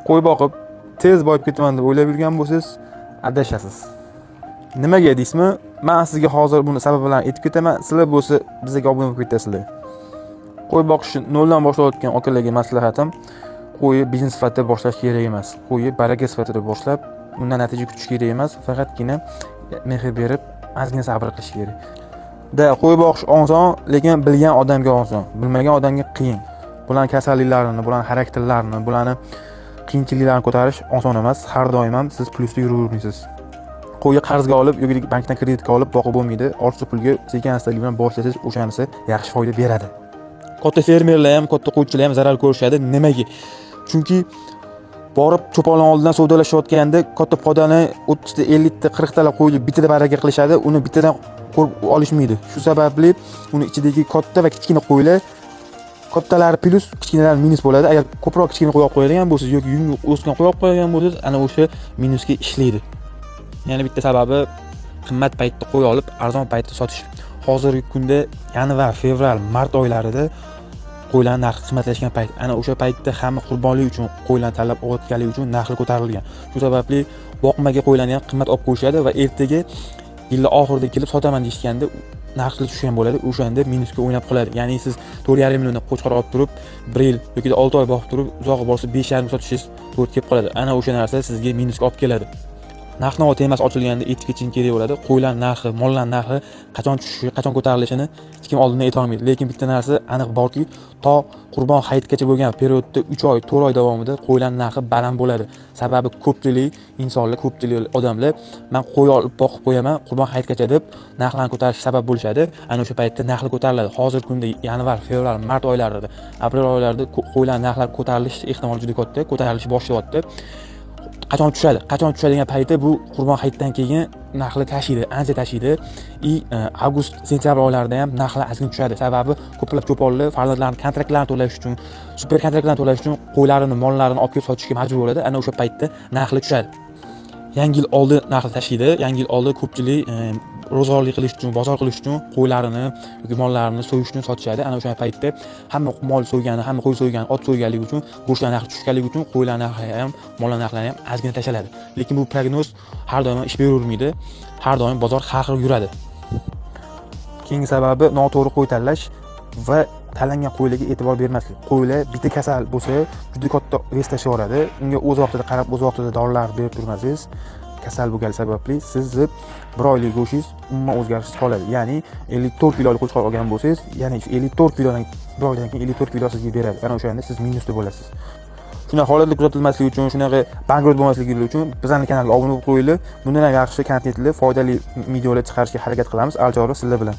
qo'y boqib tez boyib ketaman deb o'ylab yurgan bo'lsangiz, adashasiz. Nimaga deysizmi? Men sizga hozir buni sabablarini aytib ketaman. Sizlar bo'lsa bizga obuna bo'lib ketasizlar. Qo'y boqishni noldan boshlayotgan akalarga maslahatim, qo'yni biznes sifatida boshlash kerak emas. Qo'yni baraka sifatida boshlab, undan natija kutish kerak emas. Faqatgina mehr berib, ozgina sabr qilish kerak. Qo'y boqish oson, lekin bilgan odamga oson, bilmagan odamga qiyin. Bularning kasalliklarini, bularning xarakterlarini, bularning qiyinchiliklarni ko'tarish oson emas. Har doim ham siz plyusda yuravermaysiz. Qo'yni qarzga olib yoki bankdan kreditga olib boqib bo'lmaydi. Ortiqcha pulga sekin-astalik bilan boshlasangiz, o'shanisi yaxshi foyda beradi. Katta fermerlar ham, katta qo'ychilar ham zarar ko'rishadi. Nimaga? Chunki borib cho'ponlar oldidan savdolashayotganda katta podani 30 ta, 50 ta, 40 ta qo'yni bitada baraka qilishadi. Uni bitadan ko'rib olishmaydi. Shu sababli uni ichidagi katta va kichkina qo'ylar, kattalari plus, kichkinalar minus bo'ladi. Agar ko'proq kichkina qo'y olib qo'yadigan bo'lsangiz yoki yungi o'sgan qo'y olib qo'yadigan bo'lsangiz, ana o'sha minusga ishlaydi. Yana bitta sababi qimmat paytda qo'y olib, arzon paytda sotish. Hozirgi kunda yanvar, fevral, mart oylarida qo'ylar narxi qimmatlashgan payt. Ana o'sha paytda hamma qurbonlik uchun qo'ylarni tanlab olayotganligi uchun narxi ko'tarilgan. Shu sababli boqmaga qo'ylarni ham qimmat olib qo'yishadi va ertaga yil oxirida kelib sotaman deyishganda narxi tushgan bo'ladi. O'shanda minusga o'ynab qoladi. Ya'ni siz 4,5 milliondan qo'chqor olib turib, 1 yil yoki 6 oy boqib turib, uzoqqa borsa 5,5 sotishingiz to'g'ri kelib qoladi. Ana o'sha narsa sizga minusga olib keladi. Narx-navo temasi ochilganda etik-keching kerak bo'ladi. Qo'ylar narxi, mollar narxi qachon tushishi, qachon ko'tarilishini hech kim oldindan ayta olmaydi. Lekin bitta narsa aniq borki, to Qurbon hayitgacha bo'lgan periodda 3 oy, 4 oy davomida qo'ylar narxi baland bo'ladi. Sababi ko'pchilik insonlar, ko'pchilik odamlar men qo'y olib boqib qo'yaman, Qurbon hayitgacha deb narxlarni ko'tarish sabab bo'lishadi. Ana o'sha paytda narxlar ko'tariladi. Hozirgi kunda yanvar, fevral, mart oylarida, aprel oylarida qo'ylar narxlari ko'tarilish ehtimoli juda katta, ko'tarilish boshlayapti. Qachon tushadi? Qachon tushadigan payti bu Qurbon hayitdan keyin narxlar tashiydi, ancha tashiydi. Avgust, sentyabr oylarida ham narxlar ozgina tushadi. Sababi ko'plab cho'ponlar farzandlarining kontraktlarini to'lash uchun, super kontraktlarni to'lash uchun qo'ylarini, mollarini olib kelib sotishga majbur bo'ladi. Ana o'sha paytda narxlar tushadi. Yangi yil oldi narxi tashiydi. Yangi yil oldi ko'pchilik ro'zg'orlik qilish uchun, bozor qilish uchun qo'ylarini yoki mollarini so'yish uchun sotishadi. Ana o'sha paytda hamma mol so'ygani, hamma qo'y so'ygani, ot so'yganligi uchun, go'shtlar narxi tushganligi uchun qo'ylar narxi ham, mollar narxlari ham ozgina tashaladi. Lekin bu prognoz har doim ish beravermaydi. Har doim bozor har xil yuradi. Keyingi sababi noto'g'ri qo'y tanlash va tanlangan qo'ylarga e'tibor bermaslik. Qo'ylar bitta kasal bo'lsa, juda katta vez tashlayveradi. Unga o'z vaqtida qarab, o'z vaqtida dorilar berib turmasangiz, kasal bo'lgani sababli sizni 1 oylik go'shingiz umuman o'zgarishsiz qoladi. Ya'ni 54 kilolik qo'chqor olgan bo'lsangiz, ya'ni 54 kilodan 1 oydan keyin 54 kilo sizga beradi. Ana o'shanda siz minusda bo'lasiz. Shunaqa holatlar kuzatilmasligi uchun, shunaqa bankrot bo'lmasligi uchun bizning kanalga obuna bo'lib qo'yinglar. Bundan yaxshi kontentli, foydali videolar chiqarishga harakat qilamiz. Alchori sizlar bilan.